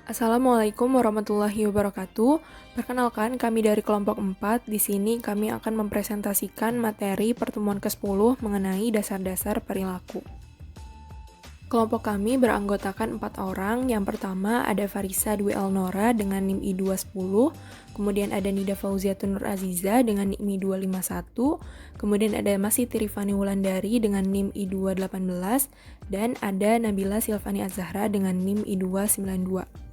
Assalamualaikum warahmatullahi wabarakatuh. Perkenalkan, kami dari kelompok 4. Di sini kami akan mempresentasikan materi pertemuan ke-10 mengenai dasar-dasar perilaku. Kelompok kami beranggotakan 4 orang. Yang pertama ada Farisa Dwi Elnora dengan NIM I210, kemudian ada Nida Fauziatun Nur Aziza dengan NIM I251, kemudian ada Masih Tirifani Wulandari dengan NIM I218, dan ada Nabila Silvani Azhara dengan NIM I292.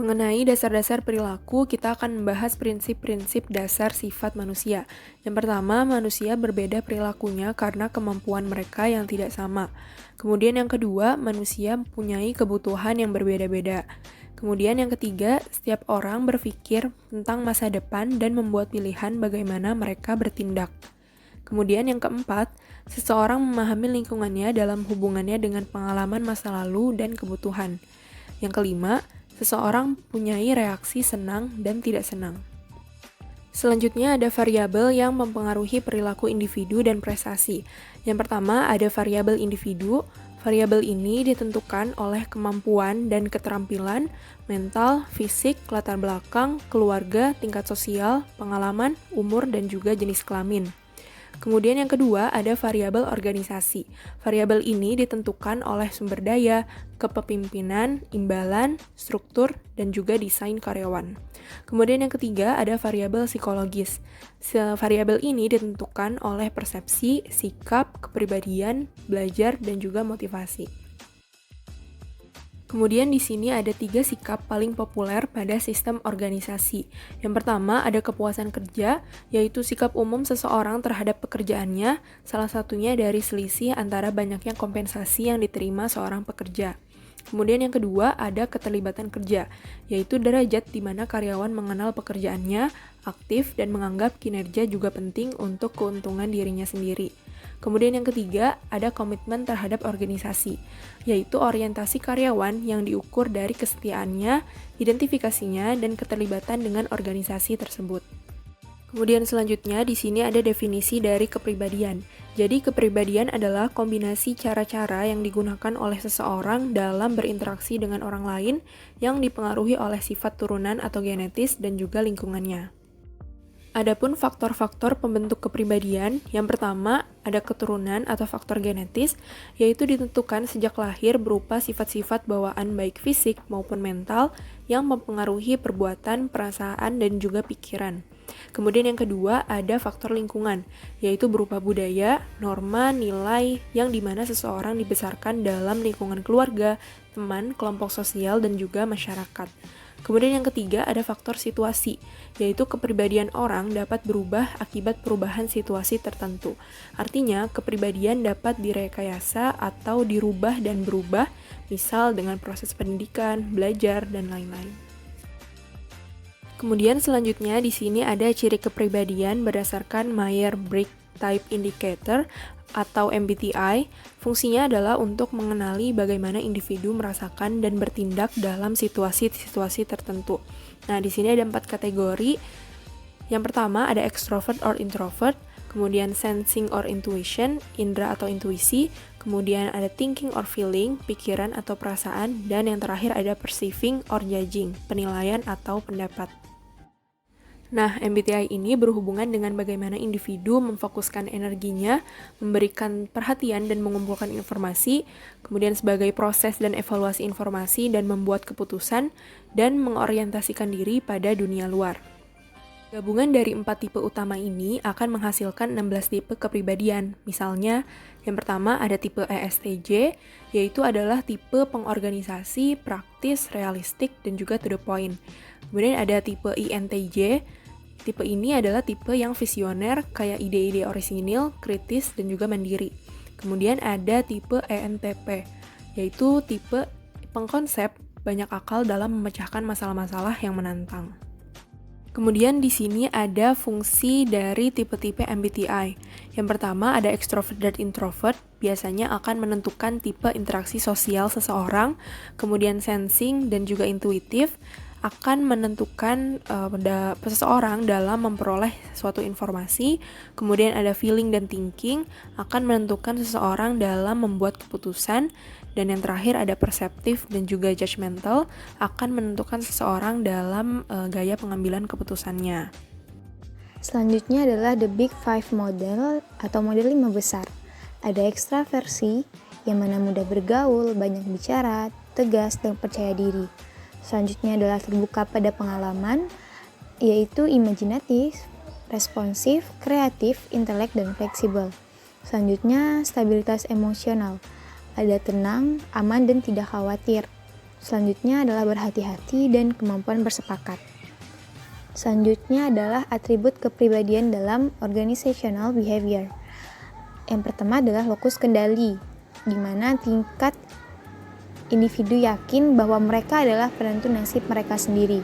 Mengenai dasar-dasar perilaku, kita akan membahas prinsip-prinsip dasar sifat manusia. Yang pertama, manusia berbeda perilakunya karena kemampuan mereka yang tidak sama. Kemudian yang kedua, manusia mempunyai kebutuhan yang berbeda-beda. Kemudian yang ketiga, setiap orang berpikir tentang masa depan dan membuat pilihan bagaimana mereka bertindak. Kemudian yang keempat, seseorang memahami lingkungannya dalam hubungannya dengan pengalaman masa lalu dan kebutuhan. Yang kelima, seseorang mempunyai reaksi senang dan tidak senang. Selanjutnya ada variabel yang mempengaruhi perilaku individu dan prestasi. Yang pertama ada variabel individu. Variabel ini ditentukan oleh kemampuan dan keterampilan, mental, fisik, latar belakang, keluarga, tingkat sosial, pengalaman, umur, dan juga jenis kelamin. Kemudian yang kedua ada variabel organisasi. Variabel ini ditentukan oleh sumber daya, kepemimpinan, imbalan, struktur, dan juga desain karyawan. Kemudian yang ketiga ada variabel psikologis. Variabel ini ditentukan oleh persepsi, sikap, kepribadian, belajar, dan juga motivasi. Kemudian di sini ada 3 sikap paling populer pada sistem organisasi. Yang pertama ada kepuasan kerja, yaitu sikap umum seseorang terhadap pekerjaannya, salah satunya dari selisih antara banyaknya kompensasi yang diterima seorang pekerja. Kemudian yang kedua ada keterlibatan kerja, yaitu derajat di mana karyawan mengenal pekerjaannya, aktif, dan menganggap kinerja juga penting untuk keuntungan dirinya sendiri. Kemudian yang ketiga, ada komitmen terhadap organisasi, yaitu orientasi karyawan yang diukur dari kesetiaannya, identifikasinya, dan keterlibatan dengan organisasi tersebut. Kemudian selanjutnya di sini ada definisi dari kepribadian. Jadi kepribadian adalah kombinasi cara-cara yang digunakan oleh seseorang dalam berinteraksi dengan orang lain yang dipengaruhi oleh sifat turunan atau genetis dan juga lingkungannya. Adapun faktor-faktor pembentuk kepribadian, yang pertama ada keturunan atau faktor genetis, yaitu ditentukan sejak lahir berupa sifat-sifat bawaan baik fisik maupun mental yang mempengaruhi perbuatan, perasaan, dan juga pikiran. Kemudian yang kedua ada faktor lingkungan, yaitu berupa budaya, norma, nilai, yang dimana seseorang dibesarkan dalam lingkungan keluarga, teman, kelompok sosial, dan juga masyarakat. Kemudian yang ketiga ada faktor situasi, yaitu kepribadian orang dapat berubah akibat perubahan situasi tertentu. Artinya, kepribadian dapat direkayasa atau dirubah dan berubah, misal dengan proses pendidikan, belajar, dan lain-lain. Kemudian selanjutnya di sini ada ciri kepribadian berdasarkan Myers-Briggs Type Indicator atau MBTI. Fungsinya adalah untuk mengenali bagaimana individu merasakan dan bertindak dalam situasi-situasi tertentu. Nah, di sini ada 4 kategori. Yang pertama ada extrovert or introvert, kemudian sensing or intuition, indera atau intuisi, kemudian ada thinking or feeling, pikiran atau perasaan, dan yang terakhir ada perceiving or judging, penilaian atau pendapat. Nah, MBTI ini berhubungan dengan bagaimana individu memfokuskan energinya, memberikan perhatian dan mengumpulkan informasi, kemudian sebagai proses dan evaluasi informasi dan membuat keputusan, dan mengorientasikan diri pada dunia luar. Gabungan dari 4 tipe utama ini akan menghasilkan 16 tipe kepribadian. Misalnya, yang pertama ada tipe ESTJ, yaitu adalah tipe pengorganisasi, praktis, realistik, dan juga to the point. Kemudian ada tipe INTJ. Tipe ini adalah tipe yang visioner, kayak ide-ide orisinil, kritis, dan juga mandiri. Kemudian ada tipe ENTP, yaitu tipe pengkonsep, banyak akal dalam memecahkan masalah-masalah yang menantang. Kemudian di sini ada fungsi dari tipe-tipe MBTI. Yang pertama ada extrovert dan introvert, biasanya akan menentukan tipe interaksi sosial seseorang. Kemudian sensing dan juga intuitif akan menentukan seseorang dalam memperoleh suatu informasi. Kemudian ada feeling dan thinking akan menentukan seseorang dalam membuat keputusan. Dan yang terakhir ada perseptif dan juga judgmental, akan menentukan seseorang dalam gaya pengambilan keputusannya. Selanjutnya adalah the big five model atau model 5 besar. Ada ekstraversi, yang mana mudah bergaul, banyak bicara, tegas, dan percaya diri. Selanjutnya adalah terbuka pada pengalaman, yaitu imajinatif, responsif, kreatif, intelek, dan fleksibel. Selanjutnya, stabilitas emosional. Ada tenang, aman, dan tidak khawatir. Selanjutnya adalah berhati-hati dan kemampuan bersepakat. Selanjutnya adalah atribut kepribadian dalam organizational behavior. Yang pertama adalah lokus kendali, di mana tingkat individu yakin bahwa mereka adalah penentu nasib mereka sendiri.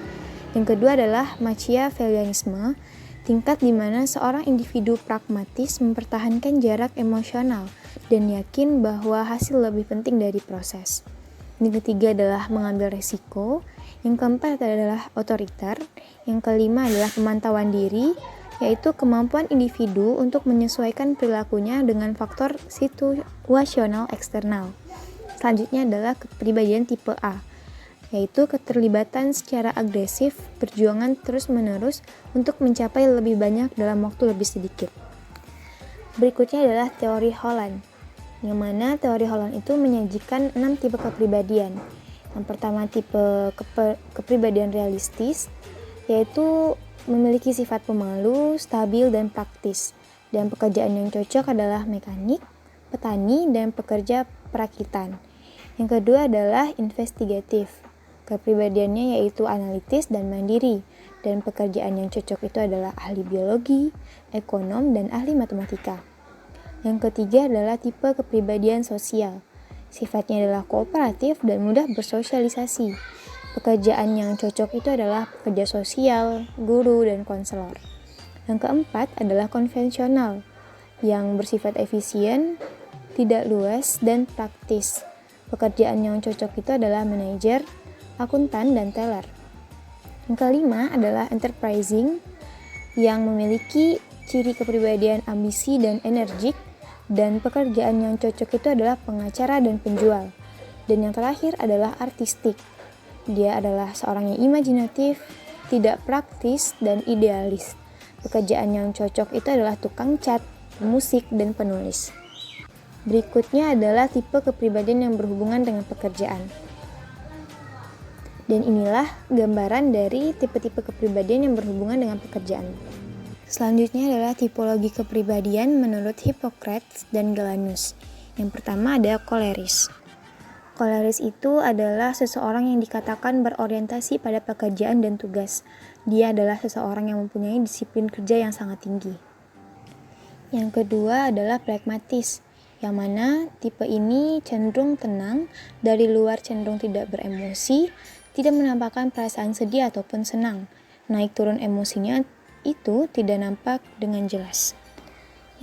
Yang kedua adalah Machiavellianisme, tingkat di mana seorang individu pragmatis mempertahankan jarak emosional dan yakin bahwa hasil lebih penting dari proses. Yang ketiga adalah mengambil resiko. Yang keempat adalah otoriter. Yang kelima adalah pemantauan diri, yaitu kemampuan individu untuk menyesuaikan perilakunya dengan faktor situasional eksternal. Selanjutnya adalah kepribadian tipe A, yaitu keterlibatan secara agresif, perjuangan terus-menerus untuk mencapai lebih banyak dalam waktu lebih sedikit. Berikutnya adalah teori Holland, yang mana teori Holland itu menyajikan 6 tipe kepribadian. Yang pertama tipe kepribadian realistis, yaitu memiliki sifat pemalu, stabil, dan praktis. Dan pekerjaan yang cocok adalah mekanik, petani, dan pekerja perakitan. Yang kedua adalah investigatif. Kepribadiannya yaitu analitis dan mandiri. Dan pekerjaan yang cocok itu adalah ahli biologi, ekonom, dan ahli matematika. Yang ketiga adalah tipe kepribadian sosial. Sifatnya adalah kooperatif dan mudah bersosialisasi. Pekerjaan yang cocok itu adalah pekerja sosial, guru, dan konselor. Yang keempat adalah konvensional, yang bersifat efisien, tidak luas, dan praktis. Pekerjaan yang cocok itu adalah manajer, akuntan, dan teller. Yang kelima adalah enterprising, yang memiliki ciri kepribadian ambisi dan energik, dan pekerjaan yang cocok itu adalah pengacara dan penjual. Dan yang terakhir adalah artistik. Dia adalah seorang yang imajinatif, tidak praktis, dan idealis. Pekerjaan yang cocok itu adalah tukang cat, musik, dan penulis. Berikutnya adalah tipe kepribadian yang berhubungan dengan pekerjaan. Dan inilah gambaran dari tipe-tipe kepribadian yang berhubungan dengan pekerjaan. Selanjutnya adalah tipologi kepribadian menurut Hippocrates dan Galenus. Yang pertama ada koleris. Koleris itu adalah seseorang yang dikatakan berorientasi pada pekerjaan dan tugas. Dia adalah seseorang yang mempunyai disiplin kerja yang sangat tinggi. Yang kedua adalah pragmatis, yang mana tipe ini cenderung tenang, dari luar cenderung tidak beremosi, tidak menampakkan perasaan sedih ataupun senang. Naik turun emosinya itu tidak nampak dengan jelas.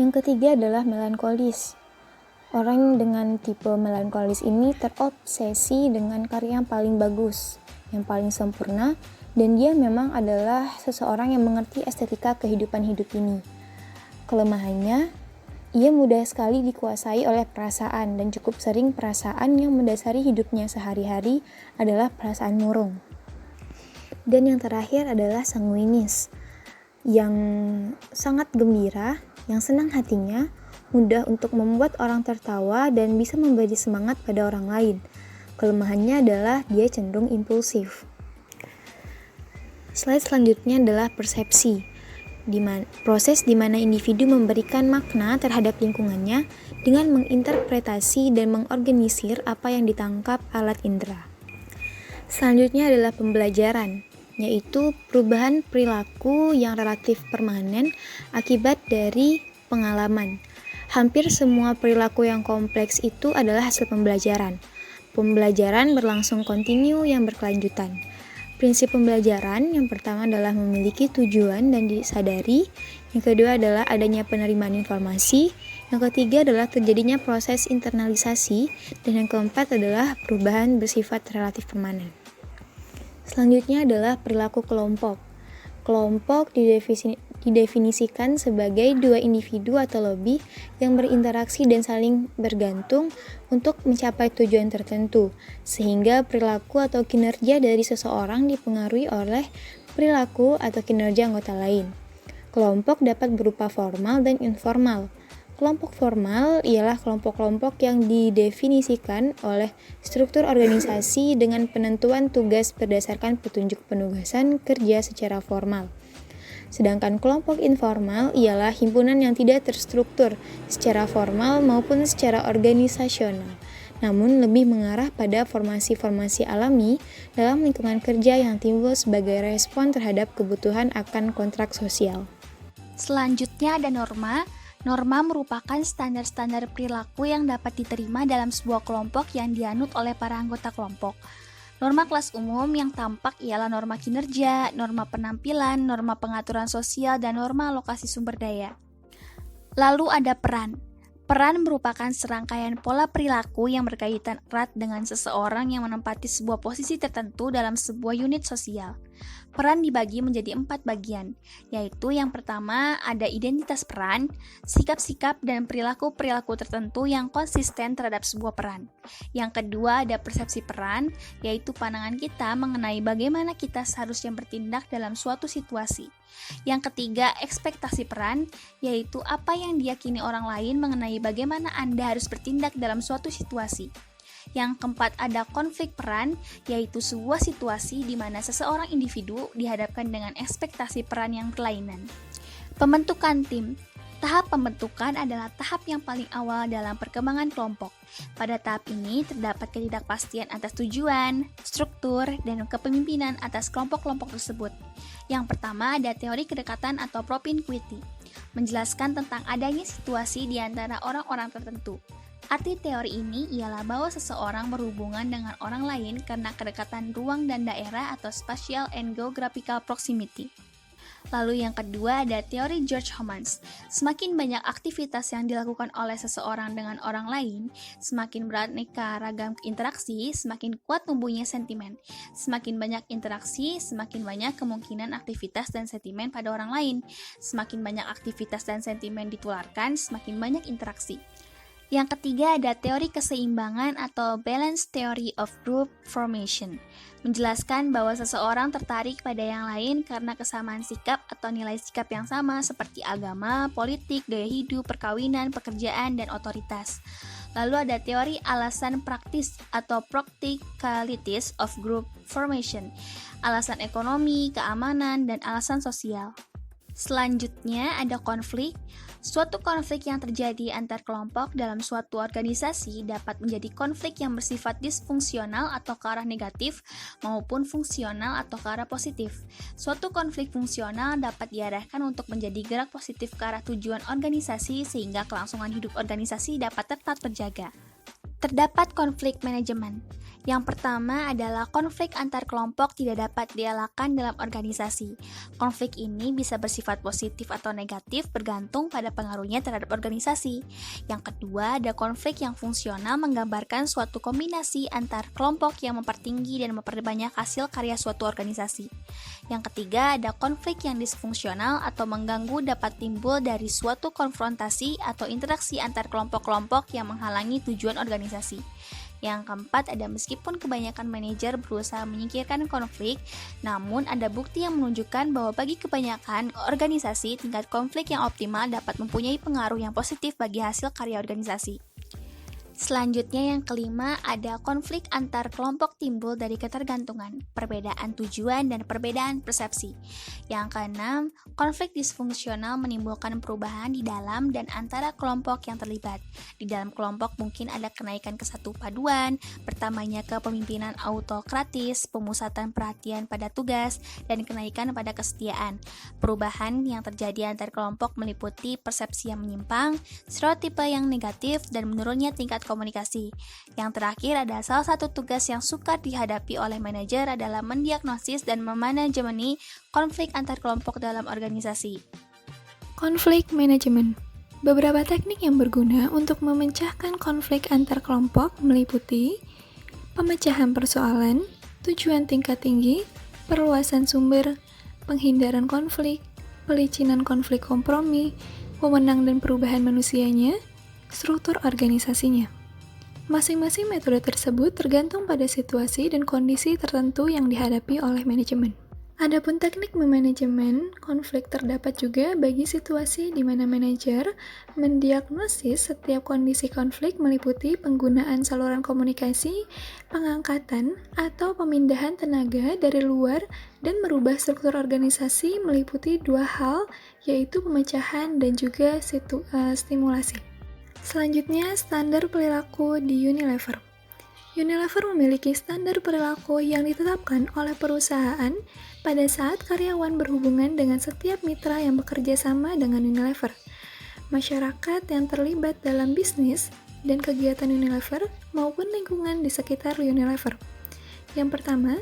Yang ketiga adalah melankolis. Orang dengan tipe melankolis ini terobsesi dengan karya yang paling bagus, yang paling sempurna, dan dia memang adalah seseorang yang mengerti estetika kehidupan hidup ini. Kelemahannya, ia mudah sekali dikuasai oleh perasaan, dan cukup sering perasaan yang mendasari hidupnya sehari-hari adalah perasaan murung. Dan yang terakhir adalah sanguinis, yang sangat gembira, yang senang hatinya, mudah untuk membuat orang tertawa dan bisa memberi semangat pada orang lain. Kelemahannya adalah dia cenderung impulsif. Slide selanjutnya adalah persepsi, proses di mana individu memberikan makna terhadap lingkungannya dengan menginterpretasi dan mengorganisir apa yang ditangkap alat indera. Selanjutnya adalah pembelajaran, yaitu perubahan perilaku yang relatif permanen akibat dari pengalaman. Hampir semua perilaku yang kompleks itu adalah hasil pembelajaran. Pembelajaran berlangsung kontinu yang berkelanjutan. Prinsip pembelajaran yang pertama adalah memiliki tujuan dan disadari. Yang kedua adalah adanya penerimaan informasi. Yang ketiga adalah terjadinya proses internalisasi. Dan yang keempat adalah perubahan bersifat relatif permanen. Selanjutnya adalah perilaku kelompok. Kelompok didefinisikan sebagai dua individu atau lebih yang berinteraksi dan saling bergantung untuk mencapai tujuan tertentu, sehingga perilaku atau kinerja dari seseorang dipengaruhi oleh perilaku atau kinerja anggota lain. Kelompok dapat berupa formal dan informal. Kelompok formal ialah kelompok-kelompok yang didefinisikan oleh struktur organisasi dengan penentuan tugas berdasarkan petunjuk penugasan kerja secara formal. Sedangkan kelompok informal ialah himpunan yang tidak terstruktur secara formal maupun secara organisasional, namun lebih mengarah pada formasi-formasi alami dalam lingkungan kerja yang timbul sebagai respon terhadap kebutuhan akan kontrak sosial. Selanjutnya ada norma. Norma merupakan standar-standar perilaku yang dapat diterima dalam sebuah kelompok yang dianut oleh para anggota kelompok. Norma kelas umum yang tampak ialah norma kinerja, norma penampilan, norma pengaturan sosial, dan norma alokasi sumber daya. Lalu ada peran. Peran merupakan serangkaian pola perilaku yang berkaitan erat dengan seseorang yang menempati sebuah posisi tertentu dalam sebuah unit sosial. Peran dibagi menjadi 4 bagian, yaitu yang pertama ada identitas peran, sikap-sikap dan perilaku-perilaku tertentu yang konsisten terhadap sebuah peran. Yang kedua ada persepsi peran, yaitu pandangan kita mengenai bagaimana kita seharusnya bertindak dalam suatu situasi. Yang ketiga, ekspektasi peran, yaitu apa yang diyakini orang lain mengenai bagaimana Anda harus bertindak dalam suatu situasi. Yang keempat, ada konflik peran, yaitu sebuah situasi di mana seseorang individu dihadapkan dengan ekspektasi peran yang berlainan. Pembentukan tim. Tahap pembentukan adalah tahap yang paling awal dalam perkembangan kelompok. Pada tahap ini terdapat ketidakpastian atas tujuan, struktur, dan kepemimpinan atas kelompok-kelompok tersebut. Yang pertama ada teori kedekatan atau propinquity, menjelaskan tentang adanya situasi di antara orang-orang tertentu. Arti teori ini ialah bahwa seseorang berhubungan dengan orang lain karena kedekatan ruang dan daerah atau spatial and geographical proximity. Lalu yang kedua ada teori George Homans. Semakin banyak aktivitas yang dilakukan oleh seseorang dengan orang lain, semakin beraneka ragam interaksi, semakin kuat tumbuhnya sentimen. Semakin banyak interaksi, semakin banyak kemungkinan aktivitas dan sentimen pada orang lain. Semakin banyak aktivitas dan sentimen ditularkan, semakin banyak interaksi. Yang ketiga ada teori keseimbangan atau balance theory of group formation, menjelaskan bahwa seseorang tertarik pada yang lain karena kesamaan sikap atau nilai sikap yang sama seperti agama, politik, gaya hidup, perkawinan, pekerjaan, dan otoritas. Lalu ada teori alasan praktis atau practicalities of group formation, alasan ekonomi, keamanan, dan alasan sosial. Selanjutnya ada konflik. Suatu konflik yang terjadi antar kelompok dalam suatu organisasi dapat menjadi konflik yang bersifat disfungsional atau ke arah negatif maupun fungsional atau ke arah positif. Suatu konflik fungsional dapat diarahkan untuk menjadi gerak positif ke arah tujuan organisasi sehingga kelangsungan hidup organisasi dapat tetap terjaga. Terdapat konflik manajemen. Yang pertama adalah konflik antar kelompok tidak dapat dielakkan dalam organisasi. Konflik ini bisa bersifat positif atau negatif bergantung pada pengaruhnya terhadap organisasi. Yang kedua ada konflik yang fungsional menggambarkan suatu kombinasi antar kelompok yang mempertinggi dan memperbanyak hasil karya suatu organisasi. Yang ketiga ada konflik yang disfungsional atau mengganggu dapat timbul dari suatu konfrontasi atau interaksi antar kelompok-kelompok yang menghalangi tujuan organisasi. Yang keempat ada meskipun kebanyakan manajer berusaha menyingkirkan konflik, namun ada bukti yang menunjukkan bahwa bagi kebanyakan organisasi tingkat konflik yang optimal dapat mempunyai pengaruh yang positif bagi hasil karya organisasi. Selanjutnya yang kelima ada konflik antar kelompok timbul dari ketergantungan, perbedaan tujuan, dan perbedaan persepsi. Yang keenam, konflik disfungsional menimbulkan perubahan di dalam dan antara kelompok yang terlibat. Di dalam kelompok mungkin ada kenaikan kesatu paduan, bertambahnya kepemimpinan autokratis, pemusatan perhatian pada tugas, dan kenaikan pada kesetiaan. Perubahan yang terjadi antar kelompok meliputi persepsi yang menyimpang, stereotipe yang negatif, dan menurunnya tingkat komunikasi. Yang terakhir ada salah satu tugas yang sukar dihadapi oleh manajer adalah mendiagnosis dan memanajemeni konflik antar kelompok dalam organisasi. Konflik manajemen. Beberapa teknik yang berguna untuk memecahkan konflik antar kelompok meliputi pemecahan persoalan, tujuan tingkat tinggi, perluasan sumber, penghindaran konflik, pelicinan konflik kompromi, wewenang dan perubahan manusianya, struktur organisasinya. Masing-masing metode tersebut tergantung pada situasi dan kondisi tertentu yang dihadapi oleh manajemen. Adapun teknik memanajemen konflik terdapat juga bagi situasi di mana manajer mendiagnosis setiap kondisi konflik meliputi penggunaan saluran komunikasi, pengangkatan, atau pemindahan tenaga dari luar dan merubah struktur organisasi meliputi dua hal, yaitu pemecahan dan juga stimulasi. Selanjutnya, standar perilaku di Unilever. Unilever memiliki standar perilaku yang ditetapkan oleh perusahaan pada saat karyawan berhubungan dengan setiap mitra yang bekerja sama dengan Unilever, masyarakat yang terlibat dalam bisnis dan kegiatan Unilever maupun lingkungan di sekitar Unilever. Yang pertama,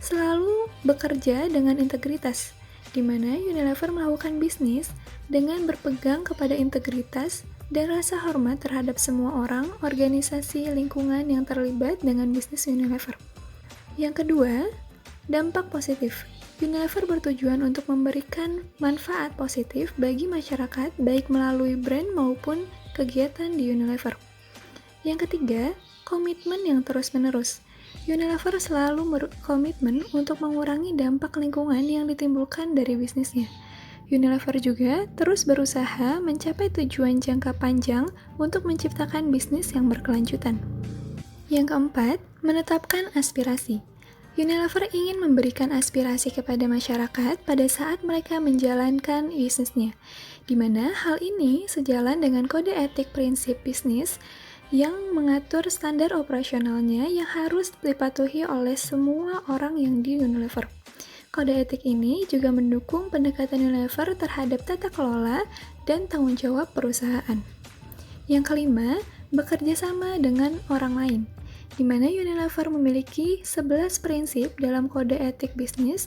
selalu bekerja dengan integritas, di mana Unilever melakukan bisnis dengan berpegang kepada integritas dan rasa hormat terhadap semua orang, organisasi, lingkungan yang terlibat dengan bisnis Unilever. Yang kedua, dampak positif. Unilever bertujuan untuk memberikan manfaat positif bagi masyarakat, baik melalui brand maupun kegiatan di Unilever. Yang ketiga, komitmen yang terus-menerus. Unilever selalu berkomitmen untuk mengurangi dampak lingkungan yang ditimbulkan dari bisnisnya. Unilever juga terus berusaha mencapai tujuan jangka panjang untuk menciptakan bisnis yang berkelanjutan. Yang keempat, menetapkan aspirasi. Unilever ingin memberikan aspirasi kepada masyarakat pada saat mereka menjalankan bisnisnya, di mana hal ini sejalan dengan kode etik prinsip bisnis yang mengatur standar operasionalnya yang harus dipatuhi oleh semua orang yang di Unilever. Kode etik ini juga mendukung pendekatan Unilever terhadap tata kelola dan tanggung jawab perusahaan. Yang kelima, bekerja sama dengan orang lain, di mana Unilever memiliki 11 prinsip dalam kode etik bisnis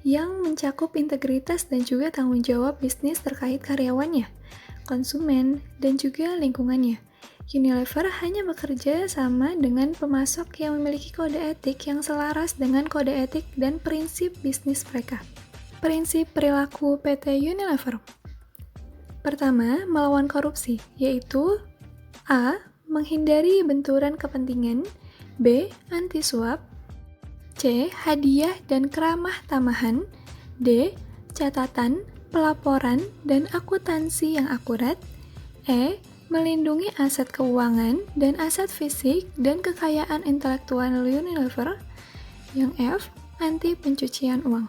yang mencakup integritas dan juga tanggung jawab bisnis terkait karyawannya, konsumen, dan juga lingkungannya. Unilever hanya bekerja sama dengan pemasok yang memiliki kode etik yang selaras dengan kode etik dan prinsip bisnis mereka. Prinsip perilaku PT Unilever. Pertama, melawan korupsi, yaitu A. Menghindari benturan kepentingan, B. Anti suap, C. Hadiah dan keramah tamahan, D. Catatan, pelaporan, dan akuntansi yang akurat, E. Melindungi aset keuangan dan aset fisik dan kekayaan intelektual Unilever, yang F. Anti pencucian uang.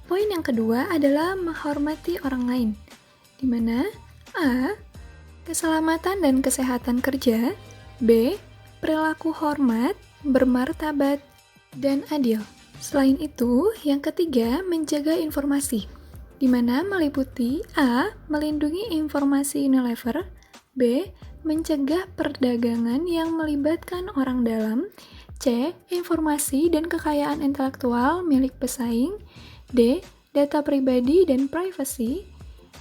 Poin yang kedua adalah menghormati orang lain, di mana A. Keselamatan dan kesehatan kerja, B. Perilaku hormat, bermartabat, dan adil. Selain itu, yang ketiga, menjaga informasi, di mana meliputi A. Melindungi informasi Unilever, B. Mencegah perdagangan yang melibatkan orang dalam, C. Informasi dan kekayaan intelektual milik pesaing, D. Data pribadi dan privasi,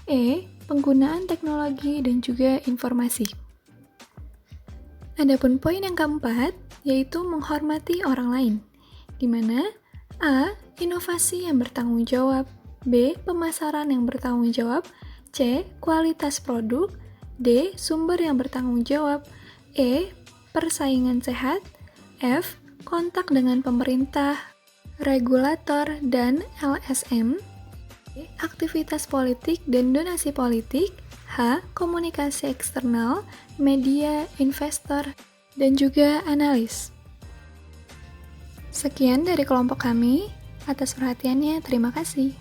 E. Penggunaan teknologi dan juga informasi. Adapun poin yang keempat, yaitu menghormati orang lain, di mana A. Inovasi yang bertanggung jawab, B. Pemasaran yang bertanggung jawab, C. Kualitas produk, D. Sumber yang bertanggung jawab, E. Persaingan sehat, F. Kontak dengan pemerintah, regulator, dan LSM, E. Aktivitas politik dan donasi politik, H. Komunikasi eksternal, media, investor, dan juga analis. Sekian dari kelompok kami. Atas perhatiannya, terima kasih.